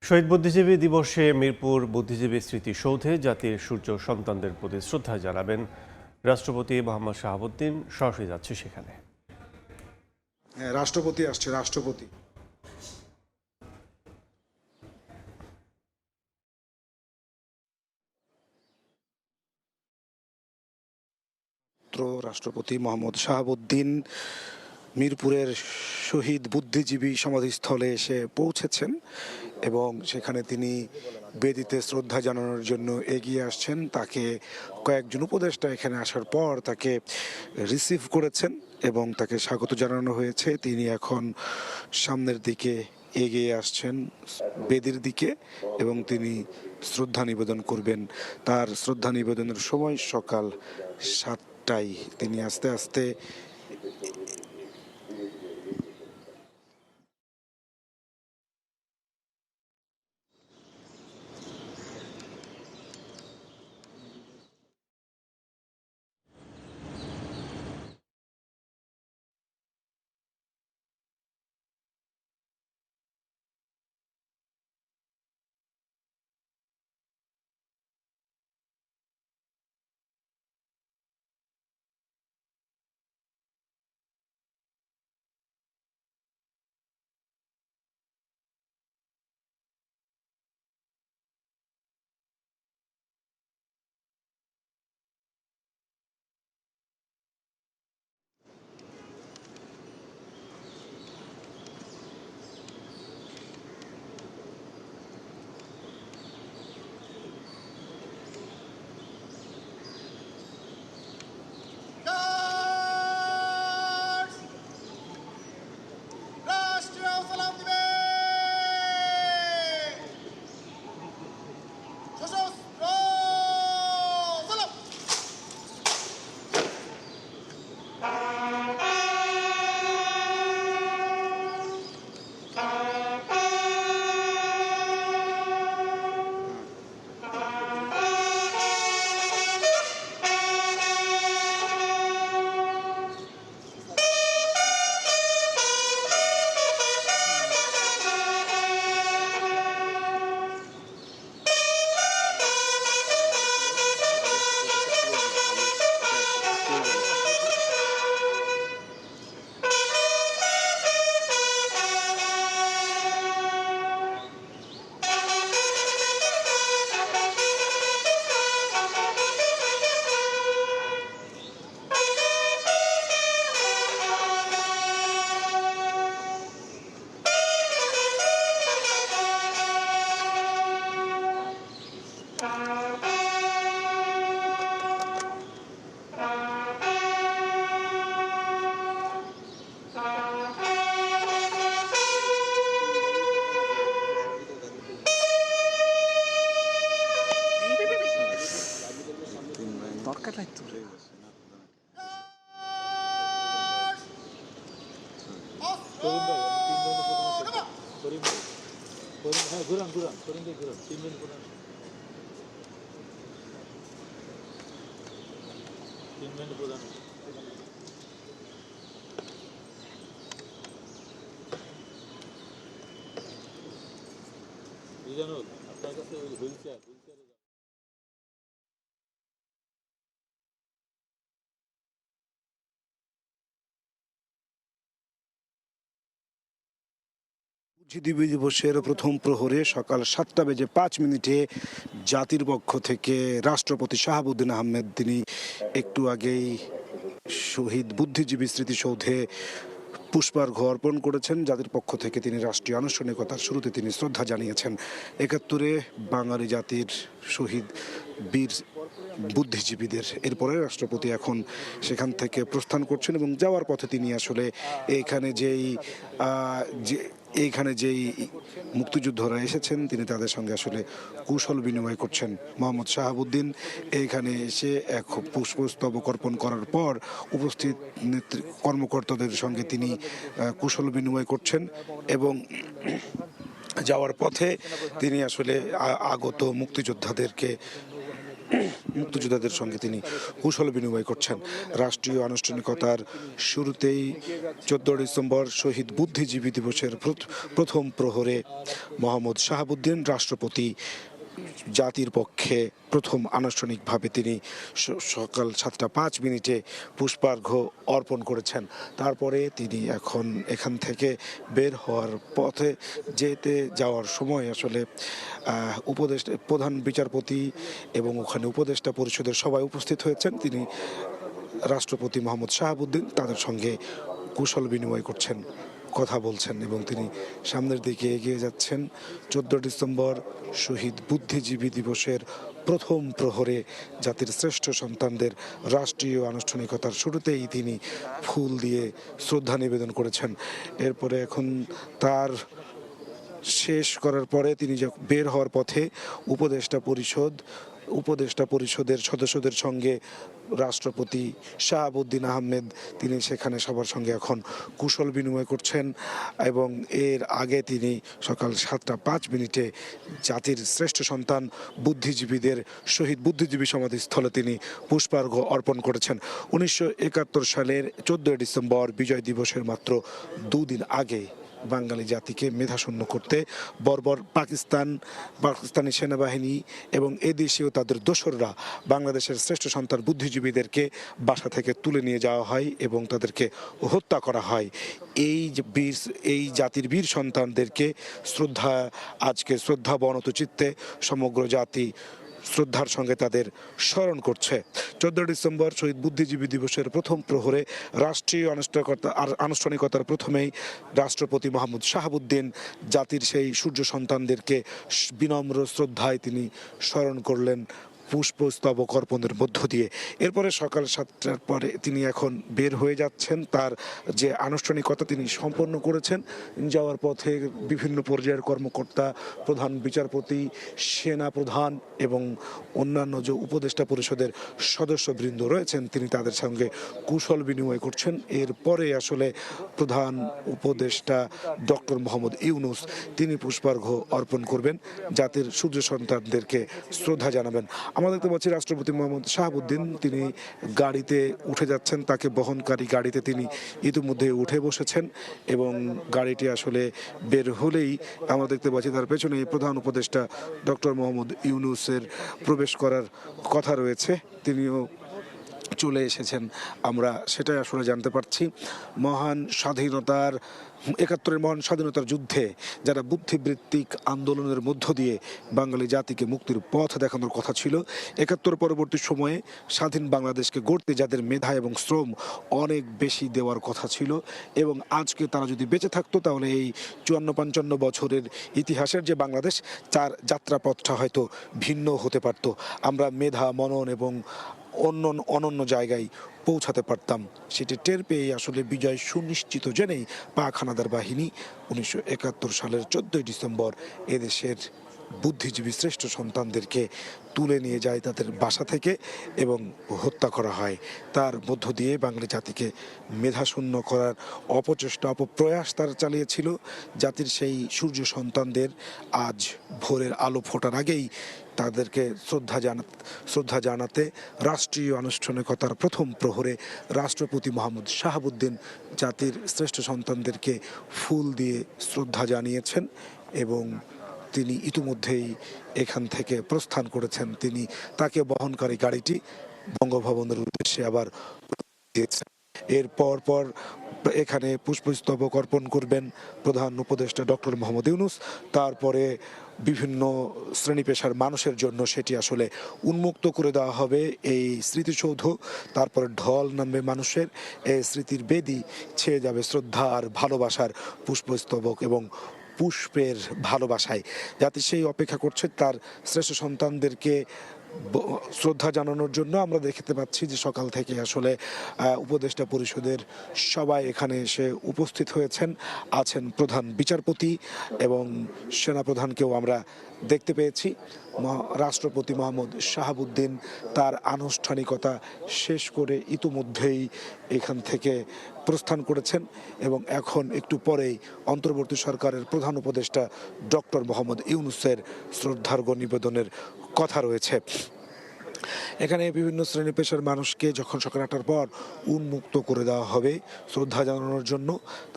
শহীদ বুদ্ধিজীবী দিবসে মিরপুর বুদ্ধিজীবী স্মৃতিসৌধে জাতির সূর্য সন্তানদের প্রতি শ্রদ্ধা জানাবেন রাষ্ট্রপতি মোহাম্মদ শাহাবুদ্দিন। সরাসরি যাচ্ছে সেখানে। রাষ্ট্রপতি আসছে। রাষ্ট্রপতি রাষ্ট্রপতি মোহাম্মদ শাহাবুদ্দিন মিরপুরের শহীদ বুদ্ধিজীবী সমাধিস্থলে এসে পৌঁছেছেন এবং সেখানে তিনি বেদিতে শ্রদ্ধা জানানোর জন্য এগিয়ে আসছেন। তাকে কয়েকজন উপদেষ্টা এখানে আসার পর তাকে রিসিভ করেছেন এবং তাকে স্বাগত জানানো হয়েছে। তিনি এখন সামনের দিকে এগিয়ে আসছেন বেদির দিকে এবং তিনি শ্রদ্ধা নিবেদন করবেন। তার শ্রদ্ধা নিবেদনের সময় সকাল 7টায়। তিনি আস্তে আস্তে বুদ্ধিজীবী দিবসের প্রথম প্রহরে সকাল 7:05 জাতির পক্ষ থেকে রাষ্ট্রপতি শাহাবুদ্দিন আহমেদ তিনি একটু আগেই শহীদ বুদ্ধিজীবী স্মৃতিসৌধে পুষ্পার্ঘ্য অর্পণ করেছেন। জাতির পক্ষ থেকে তিনি রাষ্ট্রীয় আনুষ্ঠানিকতার শুরুতে তিনি শ্রদ্ধা জানিয়েছেন 71-এ বাঙালি জাতির শহীদ বীর বুদ্ধিজীবীদের। এরপরে রাষ্ট্রপতি এখন সেখান থেকে প্রস্থান করছেন এবং যাওয়ার পথে তিনি আসলে এইখানে যেই মুক্তিযোদ্ধারা এসেছেন তিনি তাদের সঙ্গে আসলে কুশল বিনিময় করছেন। মোহাম্মদ শাহাবুদ্দিন এইখানে এসে এক পুষ্পস্তবক অর্পণ করার পর উপস্থিত কর্মকর্তাদের সঙ্গে তিনি কুশল বিনিময় করছেন এবং যাওয়ার পথে তিনি আসলে আগত মুক্তিযোদ্ধাদেরকে মুক্তিযোদ্ধাদের সঙ্গে তিনি কুশল বিনিময় করছেন। রাষ্ট্রীয় আনুষ্ঠানিকতার শুরুতেই 14 ডিসেম্বর শহীদ বুদ্ধিজীবী দিবসের প্রথম প্রহরে মোহাম্মদ শাহাবুদ্দিন রাষ্ট্রপতি জাতির পক্ষে প্রথম আনুষ্ঠানিকভাবে তিনি সকাল 7:05 পুষ্পার্ঘ্য অর্পণ করেছেন। তারপরে তিনি এখান থেকে বের হওয়ার পথে যাওয়ার সময় আসলে প্রধান বিচারপতি এবং ওখানে উপদেষ্টা পরিষদের সবাই উপস্থিত হয়েছেন। তিনি রাষ্ট্রপতি মোহাম্মদ শাহাবুদ্দিন তাদের সঙ্গে কুশল বিনিময় করছেন, কথা বলছেন এবং তিনি সামনের দিকে এগিয়ে যাচ্ছেন। 14 ডিসেম্বর শহীদ বুদ্ধিজীবী দিবসের প্রথম প্রহরে জাতির শ্রেষ্ঠ সন্তানদের রাষ্ট্রীয় আনুষ্ঠানিকতার শুরুতেই তিনি ফুল দিয়ে শ্রদ্ধা নিবেদন করেছেন। এরপরে এখন তার শেষ করার পরে তিনি বের হওয়ার পথে উপদেষ্টা পরিষদের সদস্যদের সঙ্গে রাষ্ট্রপতি শাহাবুদ্দিন আহমেদ তিনি সেখানে সবার সঙ্গে এখন কুশল বিনিময় করছেন এবং এর আগে তিনি সকাল 7:05 জাতির শ্রেষ্ঠ সন্তান বুদ্ধিজীবীদের শহীদ বুদ্ধিজীবী সমাধিস্থলে তিনি পুষ্পার্ঘ্য অর্পণ করেছেন। 1971 সালের 14 ডিসেম্বর বিজয় দিবসের মাত্র 2 দিন আগে বাঙালি জাতিকে মেধাশূন্য করতে বর্বর পাকিস্তানি সেনাবাহিনী এবং এদেশীয় তাদের দোসররা বাংলাদেশের শ্রেষ্ঠ সন্তান বুদ্ধিজীবীদেরকে বাসা থেকে তুলে নিয়ে যাওয়া হয় এবং তাদেরকে হত্যা করা হয়। এই জাতির বীর সন্তানদেরকে আজকে শ্রদ্ধা বনত চিত্তে সমগ্র জাতি শ্রদ্ধার সঙ্গে তাদের স্মরণ করছে। 14 ডিসেম্বর শহীদ বুদ্ধিজীবী দিবসের প্রথম প্রহরে রাষ্ট্রীয় আনুষ্ঠানিকতার প্রথমেই রাষ্ট্রপতি মোহাম্মদ শাহাবুদ্দিন জাতির সেই সূর্য সন্তানদেরকে বিনম্র শ্রদ্ধায় তিনি স্মরণ করলেন পুষ্পস্তবক অর্পণের মধ্য দিয়ে। এরপরে সকাল 7টার পরে তিনি এখন বের হয়ে যাচ্ছেন। তার যে আনুষ্ঠানিকতা তিনি সম্পন্ন করেছেন। যাওয়ার পথে বিভিন্ন পর্যায়ের কর্মকর্তা, প্রধান বিচারপতি, সেনা প্রধান এবং অন্যান্য যে উপদেষ্টা পরিষদের সদস্যবৃন্দ রয়েছেন তিনি তাদের সঙ্গে কুশল বিনিময় করছেন। এরপরে আসলে প্রধান উপদেষ্টা ডক্টর মোহাম্মদ ইউনূস তিনি পুষ্পার্ঘ্য অর্পণ করবেন, জাতির সূর্য সন্তানদেরকে শ্রদ্ধা জানাবেন। আমরা দেখতে পাচ্ছি রাষ্ট্রপতি মোহাম্মদ শাহাবুদ্দিন তিনি গাড়িতে উঠে যাচ্ছেন, তাকে বহনকারী গাড়িতে তিনি ইতিমধ্যে উঠে বসেছেন এবং গাড়িটি আসলে বের হলেই আমরা দেখতে পাচ্ছি তার পেছনে প্রধান উপদেষ্টা ডক্টর মোহাম্মদ ইউনূসের প্রবেশ করার কথা রয়েছে, তিনিও চলে এসেছেন। আমরা সেটাই আসলে জানতে পারছি। 71 মহান স্বাধীনতার যুদ্ধে যারা বুদ্ধিবৃত্তিক আন্দোলনের মধ্য দিয়ে বাঙালি জাতিকে মুক্তির পথ দেখানোর কথা ছিল, 71 পরবর্তী সময়ে স্বাধীন বাংলাদেশকে গড়তে যাদের মেধা এবং শ্রম অনেক বেশি দেওয়ার কথা ছিল এবং আজকে তারা যদি বেঁচে থাকতো তাহলে এই 54-55 বছরের ইতিহাসের যে বাংলাদেশ তার যাত্রাপথটা হয়তো ভিন্ন হতে পারত। আমরা মেধা, মনন এবং অনন্য জায়গায় পৌঁছাতে পারতাম। সেটি টের পেয়ে আসলে বিজয় সুনিশ্চিত জেনেই পাক হানাদার বাহিনী 1971 সালের 14 ডিসেম্বর এদেশের বুদ্ধিজীবী শ্রেষ্ঠ সন্তানদেরকে তুলে নিয়ে যায় তাদের বাসা থেকে এবং হত্যা করা হয়। তার মধ্য দিয়ে বাঙালি জাতিকে মেধাশূন্য করার অপপ্রয়াস তারা চালিয়েছিল। জাতির সেই সূর্য সন্তানদের আজ ভোরের আলো ফোটার আগেই তাদেরকে শ্রদ্ধা জানাতে রাষ্ট্রীয় আনুষ্ঠানিকতার প্রথম প্রহরে রাষ্ট্রপতি মোহাম্মদ শাহাবুদ্দিন জাতির শ্রেষ্ঠ সন্তানদেরকে ফুল দিয়ে শ্রদ্ধা জানিয়েছেন এবং তিনি ইতিমধ্যেই এখান থেকে প্রস্থান করেছেন। তিনি তাকে বহনকারী গাড়িটি বঙ্গভবনের উদ্দেশ্যে আবার দিয়েছেন। এর পর এখানে পুষ্পস্তবক অর্পণ করবেন প্রধান উপদেষ্টা ডক্টর মোহাম্মদ ইউনূস। তারপরে বিভিন্ন শ্রেণী পেশার মানুষের জন্য সেটি আসলে উন্মুক্ত করে দেওয়া হবে এই স্মৃতিসৌধ। তারপরে ঢল নামবে মানুষের, এই স্মৃতির বেদি ছেয়ে যাবে শ্রদ্ধা আর ভালোবাসার পুষ্পস্তবক এবং পুষ্পের ভালোবাসায়। জাতি সেই অপেক্ষা করছে তার শ্রেষ্ঠ সন্তানদেরকে শ্রদ্ধা জানানোর জন্য। আমরা দেখতে পাচ্ছি যে সকাল থেকে আসলে উপদেষ্টা পরিষদের সবাই এখানে এসে উপস্থিত হয়েছেন, আছেন প্রধান বিচারপতি এবং সেনাপ্রধানকেও আমরা দেখতে পেয়েছি। রাষ্ট্রপতি মোহাম্মদ শাহাবুদ্দিন তার আনুষ্ঠানিকতা শেষ করে ইতিমধ্যেই এখান থেকে প্রস্থান করেছেন এবং এখন একটু পরেই অন্তর্বর্তী সরকারের প্রধান উপদেষ্টা ডক্টর মোহাম্মদ ইউনূসের শ্রদ্ধার্ঘ্য নিবেদনের কথা রয়েছে। এখানে বিভিন্ন শ্রেণী পেশার মানুষকে যখন সকাল 8টার পর উন্মুক্ত করে দেওয়া হবে শ্রদ্ধা জানানোর জন্য,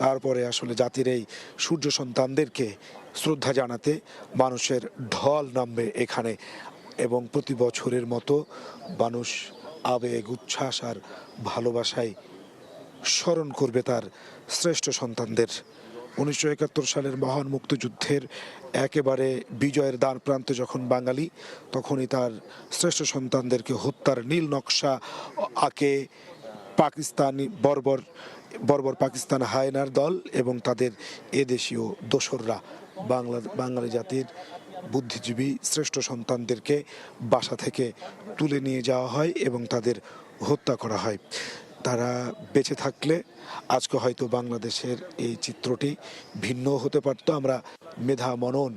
তারপরে আসলে জাতির এই সূর্য সন্তানদেরকে শ্রদ্ধা জানাতে মানুষের ঢল নামবে এখানে। এবং প্রতি বছরের মতো মানুষ আবেগ, উচ্ছ্বাস আর ভালোবাসায় স্মরণ করবে তার শ্রেষ্ঠ সন্তানদের। 1971 সালের মহান মুক্তিযুদ্ধের একেবারে বিজয়ের দ্বার প্রান্তে যখন বাঙালি, তখনই তার শ্রেষ্ঠ সন্তানদেরকে হত্যার নীল নকশা আঁকে পাকিস্তানি বর্বর পাকিস্তান হায়নার দল এবং তাদের এদেশীয় দোসররা। বাঙালি জাতির বুদ্ধিজীবী শ্রেষ্ঠ সন্তানদেরকে বাসা থেকে তুলে নিয়ে যাওয়া হয় এবং তাদের হত্যা করা হয়। তারা বেঁচে থাকলে আজকে হয়তো বাংলাদেশের এই চিত্রটি ভিন্ন হতে পারত। আমরা মেধা, মনন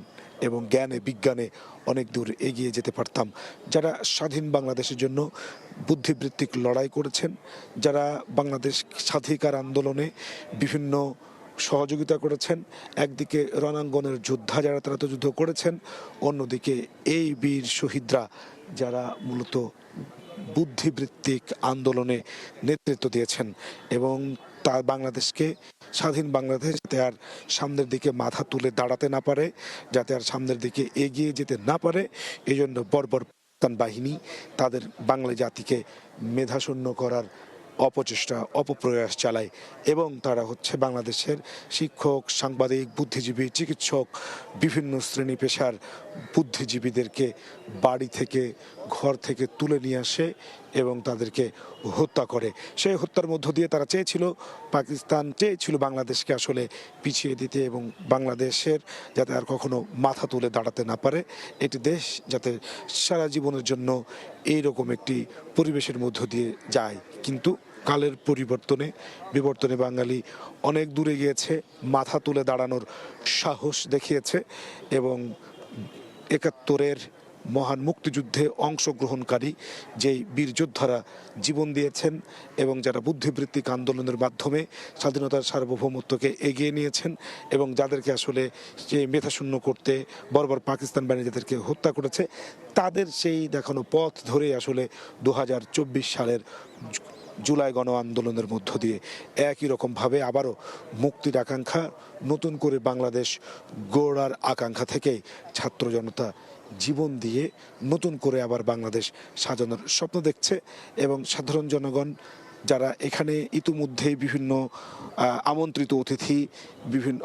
এবং জ্ঞানে বিজ্ঞানে অনেক দূর এগিয়ে যেতে পারতাম। যারা স্বাধীন বাংলাদেশের জন্য বুদ্ধিবৃত্তিক লড়াই করেছেন, যারা বাংলাদেশ স্বাধিকার আন্দোলনে বিভিন্ন সহযোগিতা করেছেন, একদিকে রণাঙ্গনের যোদ্ধা যারা, তারা তো যুদ্ধ করেছেন, অন্যদিকে এই বীর শহীদরা যারা মূলত বুদ্ধিবৃত্তিক আন্দোলনে নেতৃত্ব দিয়েছেন এবং তা বাংলাদেশকে, স্বাধীন বাংলাদেশ যাতে আর সামনের দিকে মাথা তুলে দাঁড়াতে না পারে, যাতে আর সামনের দিকে এগিয়ে যেতে না পারে, এই জন্য বর্বর পাকিস্তান বাহিনী তাদের বাঙালি জাতিকে মেধাশূন্য করার অপচেষ্টা, অপপ্রয়াস চালায়। এবং তারা হচ্ছে বাংলাদেশের শিক্ষক, সাংবাদিক, বুদ্ধিজীবী, চিকিৎসক, বিভিন্ন শ্রেণী পেশার বুদ্ধিজীবীদেরকে বাড়ি থেকে, ঘর থেকে তুলে নিয়ে আসে এবং তাদেরকে হত্যা করে। সেই হত্যার মধ্য দিয়ে তারা পাকিস্তান চেয়েছিল বাংলাদেশকে আসলে পিছিয়ে দিতে এবং বাংলাদেশের যাতে আর কখনো মাথা তুলে দাঁড়াতে না পারে, একটি দেশ যাতে সারা জীবনের জন্য এইরকম একটি পরিবেশের মধ্য দিয়ে যায়। কিন্তু কালের বিবর্তনে বাঙালি অনেক দূরে গিয়েছে, মাথা তুলে দাঁড়ানোর সাহস দেখিয়েছে এবং 71-এর মহান মুক্তিযুদ্ধে অংশগ্রহণকারী যেই বীর যোদ্ধারা জীবন দিয়েছেন এবং যারা বুদ্ধিবৃত্তিক আন্দোলনের মাধ্যমে স্বাধীনতার সার্বভৌমত্বকে এগিয়ে নিয়েছেন এবং যাদেরকে আসলে যে মেধাশূন্য করতে বর্বর পাকিস্তান বাহিনী যাদেরকে হত্যা করেছে, তাদের সেই দেখানো পথ ধরে আসলে 2024 সালের জুলাই গণ আন্দোলনের মধ্য দিয়ে একই রকমভাবে আবারও মুক্তির আকাঙ্ক্ষা, নতুন করে বাংলাদেশ গড়ার আকাঙ্ক্ষা থেকেই ছাত্র জনতা জীবন দিয়ে নতুন করে আবার বাংলাদেশ সাজানোর স্বপ্ন দেখছে। এবং সাধারণ জনগণ যারা এখানে ইতিমধ্যেই বিভিন্ন আমন্ত্রিত অতিথি,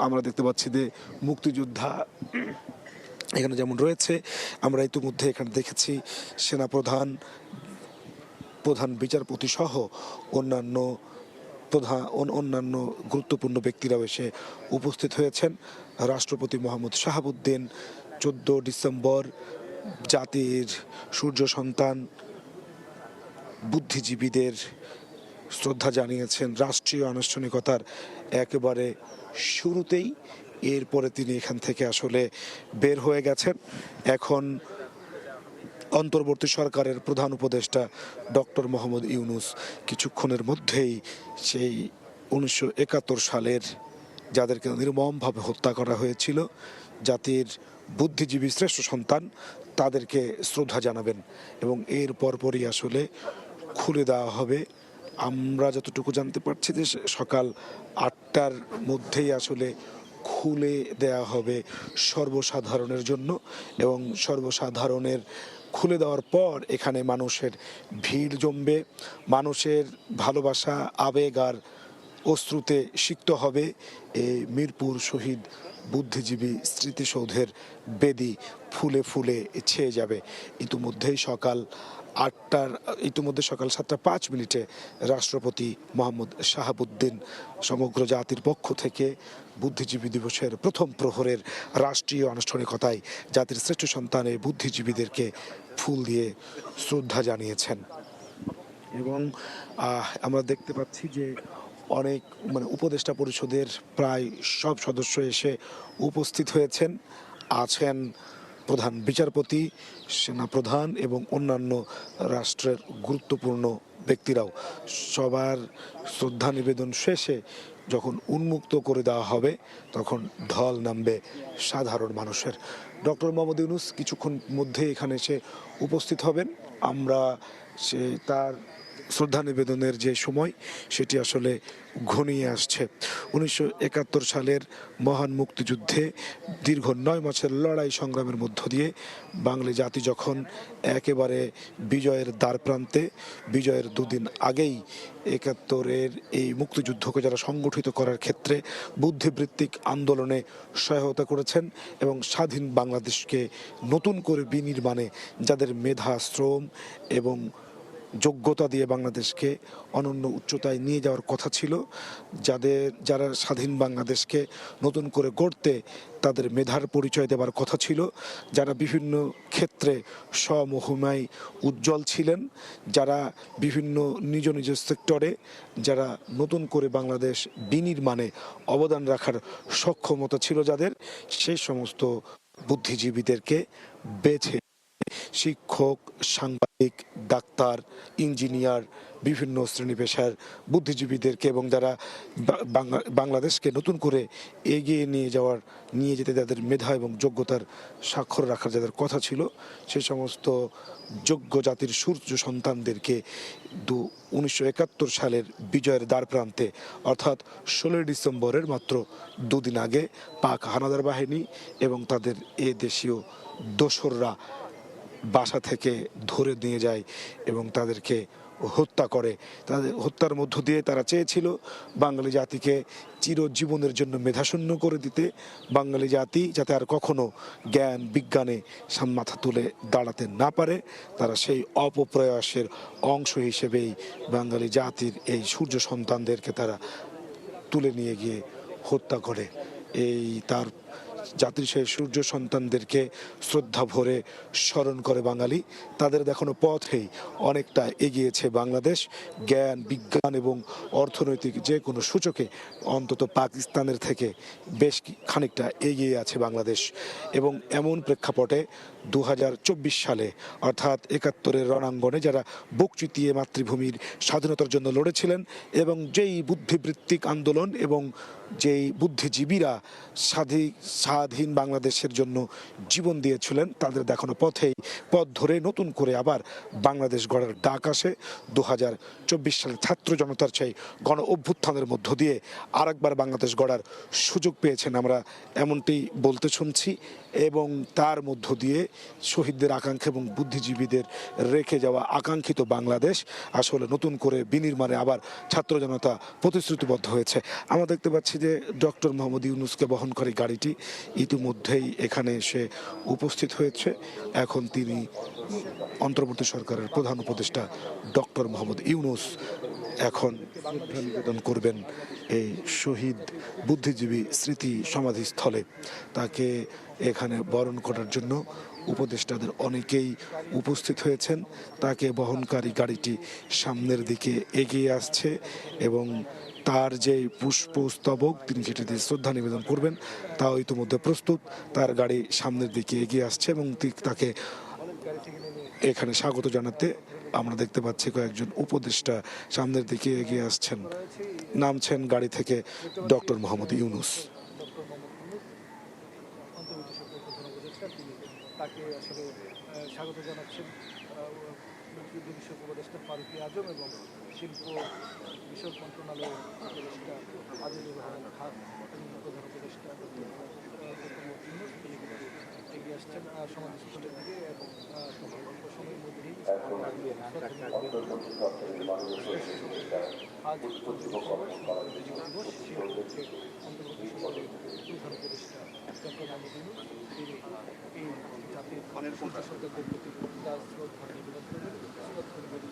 আমরা দেখতে পাচ্ছি যে মুক্তিযোদ্ধা এখানে যেমন রয়েছে, আমরা ইতিমধ্যে এখানে দেখেছি সেনাপ্রধান, প্রধান বিচারপতি সহ অন্যান্য গুরুত্বপূর্ণ ব্যক্তিরাও এসে উপস্থিত হয়েছেন। রাষ্ট্রপতি মোহাম্মদ শাহাবুদ্দিন 14 ডিসেম্বর জাতির সূর্য সন্তান বুদ্ধিজীবীদের শ্রদ্ধা জানিয়েছেন রাষ্ট্রীয় আনুষ্ঠানিকতার একেবারে শুরুতেই। এরপরে তিনি এখান থেকে আসলে বের হয়ে গেছেন। এখন অন্তর্বর্তী সরকারের প্রধান উপদেষ্টা ডক্টর মোহাম্মদ ইউনূস কিছুক্ষণের মধ্যেই সেই 1971 সালের যাদেরকে নির্মমভাবে হত্যা করা হয়েছিল, জাতির বুদ্ধিজীবী শ্রেষ্ঠ সন্তান, তাদেরকে শ্রদ্ধা জানাবেন এবং এর পরপরই আসলে খুলে দেওয়া হবে। আমরা যতটুকু জানতে পারছি যে সকাল 8টার মধ্যেই আসলে খুলে দেয়া হবে সর্বসাধারণের জন্য এবং সর্বসাধারণের খুলে দেওয়ার পর এখানে মানুষের ভিড় জমবে, মানুষের ভালোবাসা, আবেগ আর অশ্রুতে সিক্ত হবে এই মিরপুর শহীদ বুদ্ধিজীবী স্মৃতিসৌধের বেদি ফুলে ফুলে ছেয়ে যাবে। ইতিমধ্যে সকাল 7:05 রাষ্ট্রপতি মোহাম্মদ শাহাবুদ্দিন সমগ্র জাতির পক্ষ থেকে বুদ্ধিজীবী দিবসের প্রথম প্রহরের রাষ্ট্রীয় আনুষ্ঠানিকতায় জাতির শ্রেষ্ঠ সন্তানের বুদ্ধিজীবীদেরকে ফুল দিয়ে শ্রদ্ধা জানিয়েছেন। এবং আমরা দেখতে পাচ্ছি যে অনেক উপদেষ্টা পরিষদের প্রায় সব সদস্য এসে উপস্থিত হয়েছেন। আছেন প্রধান বিচারপতি, সেনাপ্রধান এবং অন্যান্য রাষ্ট্রের গুরুত্বপূর্ণ ব্যক্তিরাও। সবার শ্রদ্ধা নিবেদন শেষে যখন উন্মুক্ত করে দেওয়া হবে তখন ঢল নামবে সাধারণ মানুষের। ডক্টর মোহাম্মদ ইউনূস কিছুক্ষণ মধ্যে এখানে এসে উপস্থিত হবেন। আমরা তার শ্রদ্ধা নিবেদনের যে সময় সেটি আসলে ঘনিয়ে আসছে। 1971 সালের মহান মুক্তিযুদ্ধে দীর্ঘ 9 মাসের লড়াই সংগ্রামের মধ্য দিয়ে বাঙালি জাতি যখন একেবারে বিজয়ের দ্বারপ্রান্তে, বিজয়ের দুদিন আগেই 71-এর এই মুক্তিযুদ্ধকে যারা সংগঠিত করার ক্ষেত্রে বুদ্ধিবৃত্তিক আন্দোলনে সহায়তা করেছেন এবং স্বাধীন বাংলাদেশকে নতুন করে বিনির্মাণে যাদের মেধা, শ্রম এবং যোগ্যতা দিয়ে বাংলাদেশকে অনন্য উচ্চতায় নিয়ে যাওয়ার কথা ছিল, যারা স্বাধীন বাংলাদেশকে নতুন করে গড়তে তাদের মেধার পরিচয় দেওয়ার কথা ছিল, যারা বিভিন্ন ক্ষেত্রে স্বমহিমায় উজ্জ্বল ছিলেন, যারা বিভিন্ন নিজ নিজ সেক্টরে যারা নতুন করে বাংলাদেশ বিনির্মাণে অবদান রাখার সক্ষমতা ছিল যাদের, সেই সমস্ত বুদ্ধিজীবীদেরকে বেছে শিক্ষক, সাংবাদিক, ডাক্তার, ইঞ্জিনিয়ার, বিভিন্ন শ্রেণী পেশার বুদ্ধিজীবীদেরকে এবং যারা বাংলাদেশকে নতুন করে এগিয়ে নিয়ে যেতে যাদের মেধা এবং যোগ্যতার স্বাক্ষর রাখার যাদের কথা ছিল, সেই সমস্ত যোগ্য জাতির সূর্য সন্তানদেরকে 1971 সালের বিজয়ের দ্বারপ্রান্তে অর্থাৎ 16 ডিসেম্বরের মাত্র দুদিন আগে পাক হানাদার বাহিনী এবং তাদের দেশীয় দোসররা বাসা থেকে ধরে নিয়ে যায় এবং তাদেরকে হত্যা করে। তাদের হত্যার মধ্য দিয়ে তারা চেয়েছিল বাঙালি জাতিকে চিরজীবনের জন্য মেধাশূন্য করে দিতে, বাঙালি জাতি যাতে আর কখনো জ্ঞান বিজ্ঞানে মাথা তুলে দাঁড়াতে না পারে। তারা সেই অপপ্রয়াসের অংশ হিসেবেই বাঙালি জাতির এই সূর্য সন্তানদেরকে তারা তুলে নিয়ে গিয়ে হত্যা করে। এই তার জাতির সেই সূর্য সন্তানদেরকে শ্রদ্ধা ভরে স্মরণ করে বাঙালি। তাদের দেখানো পথেই অনেকটা এগিয়েছে বাংলাদেশ। জ্ঞান, বিজ্ঞান এবং অর্থনৈতিক যে কোনো সূচকে অন্তত পাকিস্তানের থেকে বেশ খানিকটা এগিয়ে আছে বাংলাদেশ। এবং এমন প্রেক্ষাপটে 2024 সালে অর্থাৎ 71-এর রণাঙ্গনে যারা বুক চিতিয়ে মাতৃভূমির স্বাধীনতার জন্য লড়েছিলেন এবং যেই বুদ্ধিবৃত্তিক আন্দোলন এবং যেই বুদ্ধিজীবীরা স্বাধীন বাংলাদেশের জন্য জীবন দিয়েছিলেন, তাদের দেখানো পথ ধরে নতুন করে আবার বাংলাদেশ গড়ার ডাক আসে। 2024 সালে ছাত্র জনতার সেই গণ অভ্যুত্থানের মধ্য দিয়ে আরেকবার বাংলাদেশ গড়ার সুযোগ পেয়েছেন আমরা, এমনটি বলতে শুনছি। এবং তার মধ্য দিয়ে শহীদদের আকাঙ্ক্ষা এবং বুদ্ধিজীবীদের রেখে যাওয়া আকাঙ্ক্ষিত বাংলাদেশ আসলে নতুন করে বিনির্মাণে আবার ছাত্র জনতা প্রতিশ্রুতিবদ্ধ হয়েছে। আমরা দেখতে পাচ্ছি যে ডক্টর মোহাম্মদ ইউনূসকে বহনকারী গাড়িটি ইতিমধ্যেই এখানে এসে উপস্থিত হয়েছে। এখন তিনি অন্তর্বর্তী সরকারের প্রধান উপদেষ্টা ডক্টর মোহাম্মদ ইউনূস এখন শ্রদ্ধা নিবেদন করবেন এই শহীদ বুদ্ধিজীবী স্মৃতি সমাধিস্থলে। তাকে এখানে বরণ করার জন্য উপদেষ্টাদের অনেকেই উপস্থিত হয়েছেন। তাকে বহনকারী গাড়িটি সামনের দিকে এগিয়ে আসছে এবং তার যে পুষ্পস্তবক তিনি যেটি দিয়ে শ্রদ্ধা নিবেদন করবেন তাও ইতিমধ্যে প্রস্তুত। তার গাড়ি সামনের দিকে এগিয়ে আসছে এবং তাকে এখানে স্বাগত জানাতে আমরা দেখতে পাচ্ছি কয়েকজন উপদেষ্টা সামনের দিকে এগিয়ে আসছেন। নামছেন গাড়ি থেকে ডক্টর মোহাম্মদ ইউনূস। তাকে আসলে স্বাগত জানাচ্ছেন মুক্তিযুদ্ধ বিষয়ক উপদেষ্টা ফারুকী আজম এবং শিল্প বিষয়ক মন্ত্রণালয়ের উপদেষ্টা আজিজুর রহমান খান, প্রধান উপদেষ্টা এগিয়ে আসছেন সমাধিস্থলের দিকে এবং অল্প সময়ের মধ্যেই আজ দিবস সেই উপলক্ষে অন্তর্বর্তী সরকারের প্রধান উপদেষ্টা ডক্টর মোহাম্মদ ইউনূস তিনি এই জাতির সূর্য সন্তানদের প্রতি তার শ্রদ্ধা নিবেদন করবেন। শ্রদ্ধা নিবেদন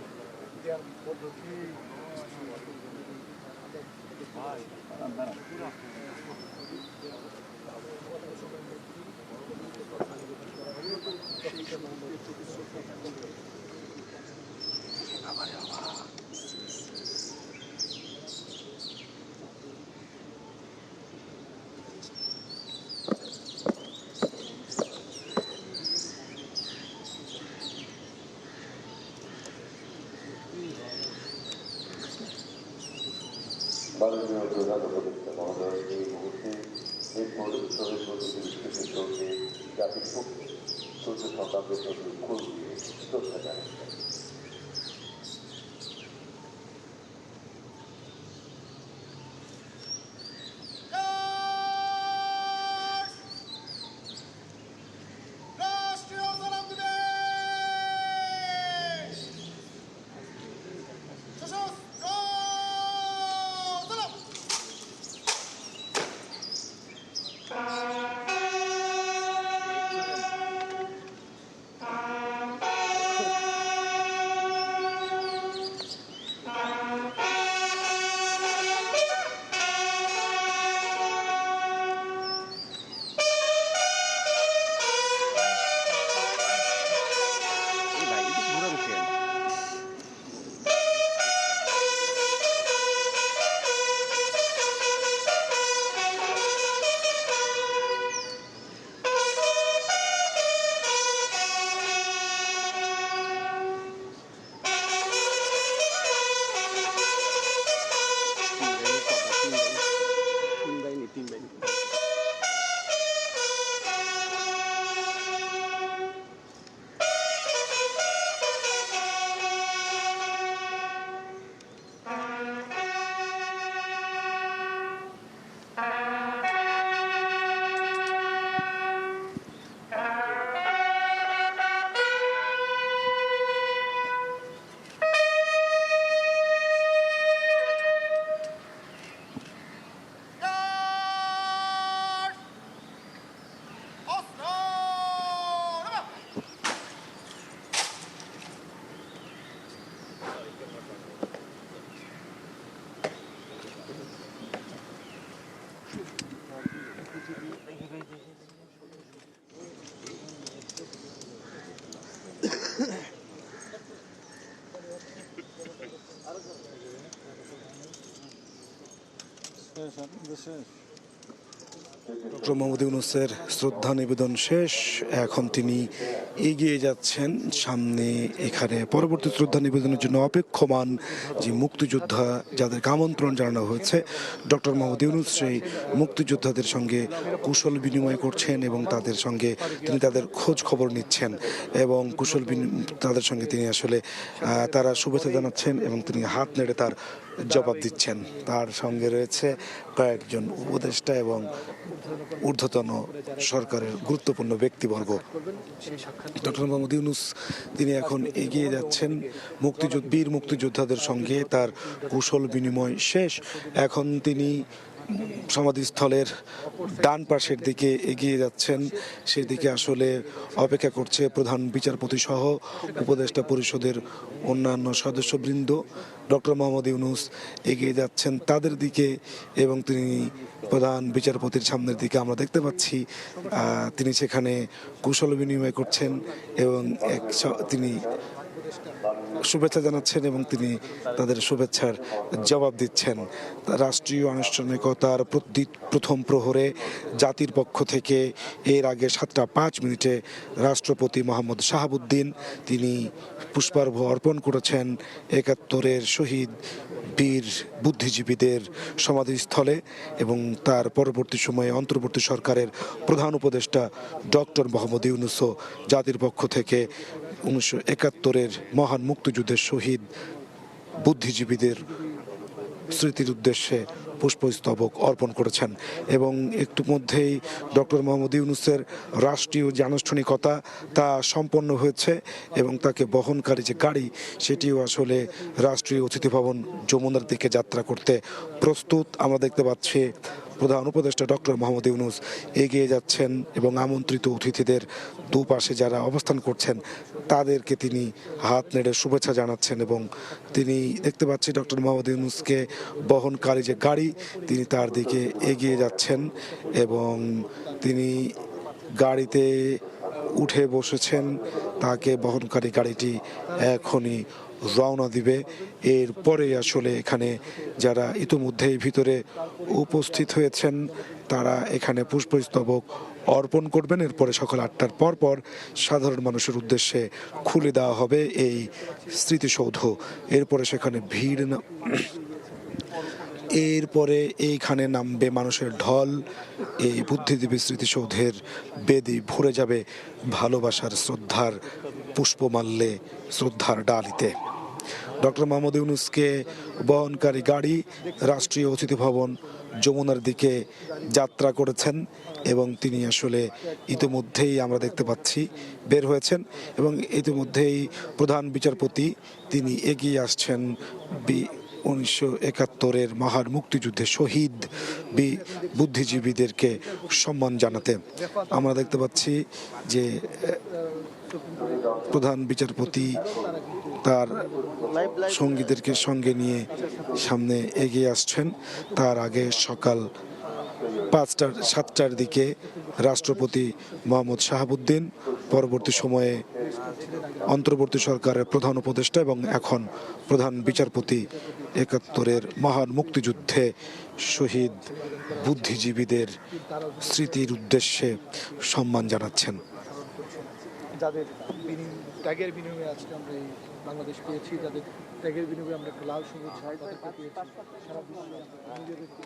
দেওয়ার পদ্ধতি মাননীয় প্রধান উপদেষ্টা মহোদয় এই মুহূর্তে মিরপুর শহীদ বুদ্ধিজীবী স্মৃতি সৌধে জাতির পক্ষে সূর্য সন্তানদের প্রতি ফুল দিয়ে শ্রদ্ধা জানাচ্ছেন। ডক্টর মোহাম্মদ ইউনূসের শ্রদ্ধা নিবেদন শেষ। এখন তিনি এগিয়ে যাচ্ছেন সামনে। এখানে পরবর্তী শ্রদ্ধা নিবেদনের জন্য অপেক্ষমান যে মুক্তিযোদ্ধা যাদেরকে আমন্ত্রণ জানানো হয়েছে, ডক্টর মোহাম্মদ ইউনূস সেই মুক্তিযোদ্ধাদের সঙ্গে কুশল বিনিময় করছেন এবং তাদের সঙ্গে তিনি তাদের খোঁজ খবর নিচ্ছেন এবং তাদের সঙ্গে তিনি আসলে তারা শুভেচ্ছা জানাচ্ছেন এবং তিনি হাত নেড়ে তার জবাব দিচ্ছেন। তার সঙ্গে রয়েছে কয়েকজন উপদেষ্টা এবং ঊর্ধ্বতন সরকারের গুরুত্বপূর্ণ ব্যক্তিবর্গ। ডক্টর মোহাম্মদ ইউনূস তিনি এখন এগিয়ে যাচ্ছেন বীর মুক্তিযোদ্ধাদের সঙ্গে তার কুশল বিনিময় শেষ। এখন তিনি সমাধিস্থলের ডান পাশের দিকে এগিয়ে যাচ্ছেন। সেদিকে আসলে অপেক্ষা করছে প্রধান বিচারপতি সহ উপদেষ্টা পরিষদের অন্যান্য সদস্যবৃন্দ। ডক্টর মোহাম্মদ ইউনূস এগিয়ে যাচ্ছেন তাদের দিকে এবং তিনি প্রধান বিচারপতির সামনের দিকে আমরা দেখতে পাচ্ছি তিনি সেখানে কুশল বিনিময় করছেন এবং তিনি শুভেচ্ছা জানাচ্ছেন এবং তিনি তাদের শুভেচ্ছার জবাব দিচ্ছেন। রাষ্ট্রীয় আনুষ্ঠানিকতার প্রথম প্রহরে জাতির পক্ষ থেকে এর আগে 7:05 রাষ্ট্রপতি মোহাম্মদ শাহাবুদ্দিন তিনি পুষ্পার্ঘ্য অর্পণ করেছেন 71-এর শহীদ বীর বুদ্ধিজীবীদের সমাধিস্থলে এবং তার পরবর্তী সময়ে অন্তর্বর্তী সরকারের প্রধান উপদেষ্টা ডক্টর মোহাম্মদ ইউনূসও জাতির পক্ষ থেকে 1971-এর মহান মুক্তিযুদ্ধের শহীদ বুদ্ধিজীবীদের স্মৃতির উদ্দেশ্যে পুষ্পস্তবক অর্পণ করেছেন এবং একটু মধ্যেই ডক্টর মোহাম্মদ ইউনূসের রাষ্ট্রীয় যে আনুষ্ঠানিকতা তা সম্পন্ন হয়েছে এবং তাকে বহনকারী যে গাড়ি সেটিও আসলে রাষ্ট্রীয় অতিথি ভবন যমুনার দিকে যাত্রা করতে প্রস্তুত। আমরা দেখতে পাচ্ছি প্রধান উপদেষ্টা ডক্টর মোহাম্মদ ইউনূস এগিয়ে যাচ্ছেন এবং আমন্ত্রিত অতিথিদের দুপাশে যারা অবস্থান করছেন তাদেরকে তিনি হাত নেড়ে শুভেচ্ছা জানাচ্ছেন এবং তিনি দেখতে পাচ্ছি ডক্টর মোহাম্মদ ইউনূসকে বহনকারী যে গাড়ি তিনি তার দিকে এগিয়ে যাচ্ছেন এবং তিনি গাড়িতে উঠে বসেছেন। তাকে বহনকারী গাড়িটি এখনই রওনা দিবে। এরপরে আসলে এখানে যারা ইতিমধ্যেই ভিতরে উপস্থিত হয়েছেন তারা এখানে পুষ্পস্তবক অর্পণ করবেন। এরপরে সকাল 8টার পর সাধারণ মানুষের উদ্দেশ্যে খুলে দেওয়া হবে এই স্মৃতিসৌধ। এরপরে সেখানে এরপরে এইখানে নামবে মানুষের ঢল। এই বুদ্ধিজীবী স্মৃতিসৌধের বেদি ভরে যাবে ভালোবাসার শ্রদ্ধার পুষ্পমাল্যে, শ্রদ্ধার ডালিতে। ডক্টর মোহাম্মদ ইউনূসকে বহনকারী গাড়ি রাষ্ট্রীয় অতিথি ভবন যমুনার দিকে যাত্রা করেছেন এবং তিনি আসলে ইতিমধ্যেই আমরা দেখতে পাচ্ছি বের হয়েছেন এবং ইতিমধ্যেই প্রধান বিচারপতি তিনি এগিয়ে আসছেন 1971-এর মহান মুক্তিযুদ্ধে শহীদ বুদ্ধিজীবীদেরকে সম্মান জানাতে। আমরা দেখতে পাচ্ছি যে প্রধান বিচারপতি তার সঙ্গীদেরকে সঙ্গে নিয়ে সামনে এগিয়ে আসছেন। তার আগে সকাল 7টার দিকে রাষ্ট্রপতি মোহাম্মদ শাহাবুদ্দিন, পরবর্তী সময়ে অন্তর্বর্তী সরকারের প্রধান উপদেষ্টা এবং এখন প্রধান বিচারপতি 71-এর মহান মুক্তিযুদ্ধে শহীদ বুদ্ধিজীবীদের স্মৃতির উদ্দেশ্যে সম্মান জানাচ্ছেন। যাদের ত্যাগের বিনিময়ে আজকে আমরা এই বাংলাদেশ পেয়েছি, যাদের ত্যাগের বিনিময়ে আমরা একটা লাল সবুজ পতাকা পেয়েছি, সারা বিশ্বে নিজেদেরকে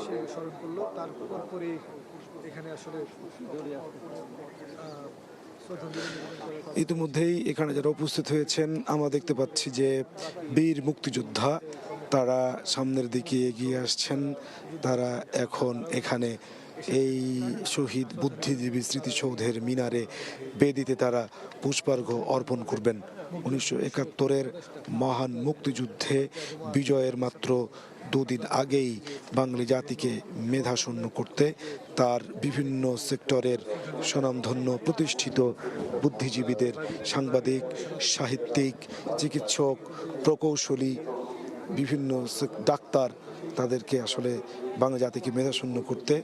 সে স্মরণ করলো। তার পরে এখানে আসলে ইতিমধ্যেই এখানে যারা উপস্থিত হয়েছেন আমরা দেখতে পাচ্ছি যে বীর মুক্তিযোদ্ধা তারা সামনের দিকে এগিয়ে আসছেন। তারা এখন এখানে এই শহীদ বুদ্ধিজীবী স্মৃতিসৌধের মিনারে বেদিতে তারা পুষ্পার্ঘ অর্পণ করবেন। 1971-এর মহান মুক্তিযুদ্ধে বিজয়ের মাত্র দুদিন আগেই বাঙালি জাতিকে মেধাশূন্য করতে তার বিভিন্ন সেক্টরের স্বনামধন্য প্রতিষ্ঠিত বুদ্ধিজীবীদের, সাংবাদিক, সাহিত্যিক, চিকিৎসক, প্রকৌশলী, বিভিন্ন ডাক্তার, তাদেরকে আসলে বাংলা জাতিকে মেধাশূন্য করতে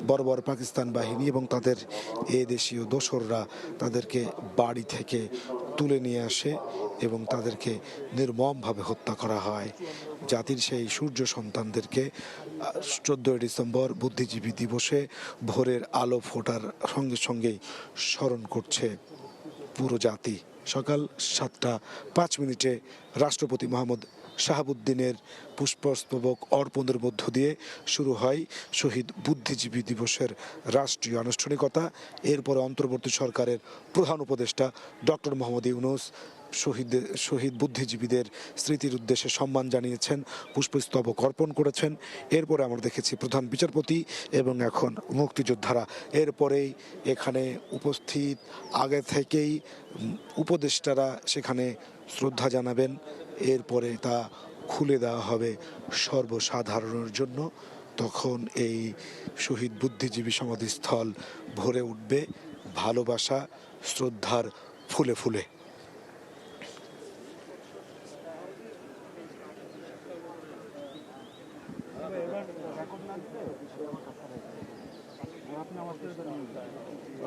বর্বর পাকিস্তান বাহিনী এবং তাদের এ দেশীয় দোসররা তাদেরকে বাড়ি থেকে তুলে নিয়ে আসে এবং তাদেরকে নির্মমভাবে হত্যা করা হয়। জাতির সেই সূর্য সন্তানদেরকে 14 ডিসেম্বর বুদ্ধিজীবী দিবসে ভোরের আলো ফোটার সঙ্গে সঙ্গেই স্মরণ করছে পুরো জাতি। সকাল 7:05 রাষ্ট্রপতি মোহাম্মদ শাহাবুদ্দিনের পুষ্পস্তবক অর্পণের মধ্য দিয়ে শুরু হয় শহীদ বুদ্ধিজীবী দিবসের রাষ্ট্রীয় আনুষ্ঠানিকতা। এরপরে অন্তর্বর্তী সরকারের প্রধান উপদেষ্টা ডক্টর মোহাম্মদ ইউনূস শহীদ বুদ্ধিজীবীদের স্মৃতির উদ্দেশ্যে সম্মান জানিয়েছেন, পুষ্পস্তবক অর্পণ করেছেন। এরপরে আমরা দেখেছি প্রধান বিচারপতি এবং এখন মুক্তিযোদ্ধারা। এরপরেই এখানে উপস্থিত আগে থেকেই উপদেষ্টারা সেখানে শ্রদ্ধা জানাবেন। এরপরে তা খুলে দেওয়া হবে সর্বসাধারণের জন্য। তখন এই শহীদ বুদ্ধিজীবী সমাধিস্থল ভরে উঠবে ভালোবাসা, শ্রদ্ধার ফুলে ফুলে।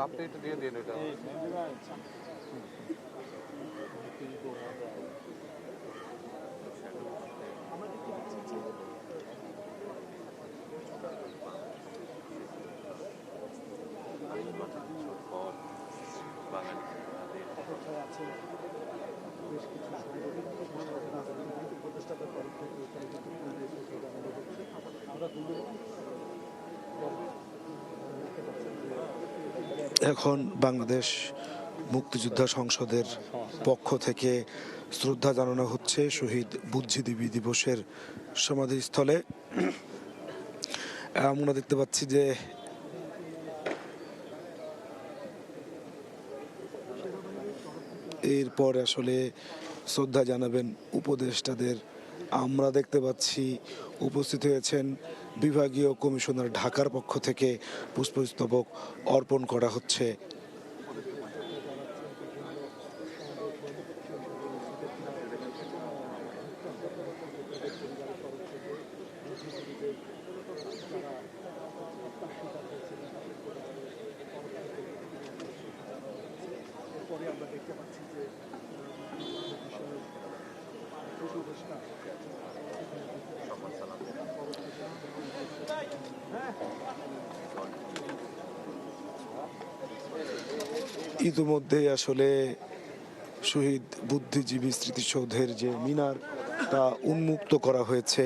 আপনি একটু দিয়ে দিন এটা। এখন বাংলাদেশ মুক্তিযোদ্ধা সংসদের পক্ষ থেকে শ্রদ্ধা জানানো হচ্ছে শহীদ বুদ্ধিজীবী দিবসের সমাধিস্থলে। আমরা দেখতে পাচ্ছি যে এরপর আসলে শ্রদ্ধা জানাবেন উপদেষ্টাদের। আমরা দেখতে পাচ্ছি উপস্থিত হয়েছেন বিভাগীয় কমিশনার ঢাকার পক্ষ থেকে পুষ্পস্তবক অর্পণ করা হচ্ছে। পরে আমরা দেখতে পাচ্ছি যে উপদেষ্টা ইতিমধ্যে আসলে শহীদ বুদ্ধিজীবী স্মৃতিসৌধের যে মিনারটা উন্মুক্ত করা হয়েছে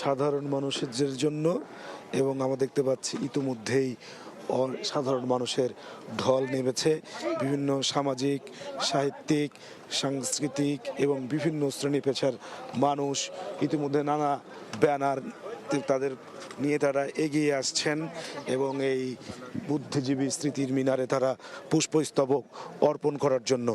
সাধারণ মানুষের জন্য, এবং আমরা দেখতে পাচ্ছি ইতিমধ্যেই সাধারণ মানুষের ঢল নেমেছে। বিভিন্ন সামাজিক, সাহিত্যিক, সাংস্কৃতিক এবং বিভিন্ন শ্রেণী পেশার মানুষ ইতিমধ্যে নানা ব্যানার তাদের নিয়ে তারা এগিয়ে আসছেন এবং এই বুদ্ধিজীবী স্মৃতির মিনারে তারা পুষ্পস্তবক অর্পণ করার জন্য।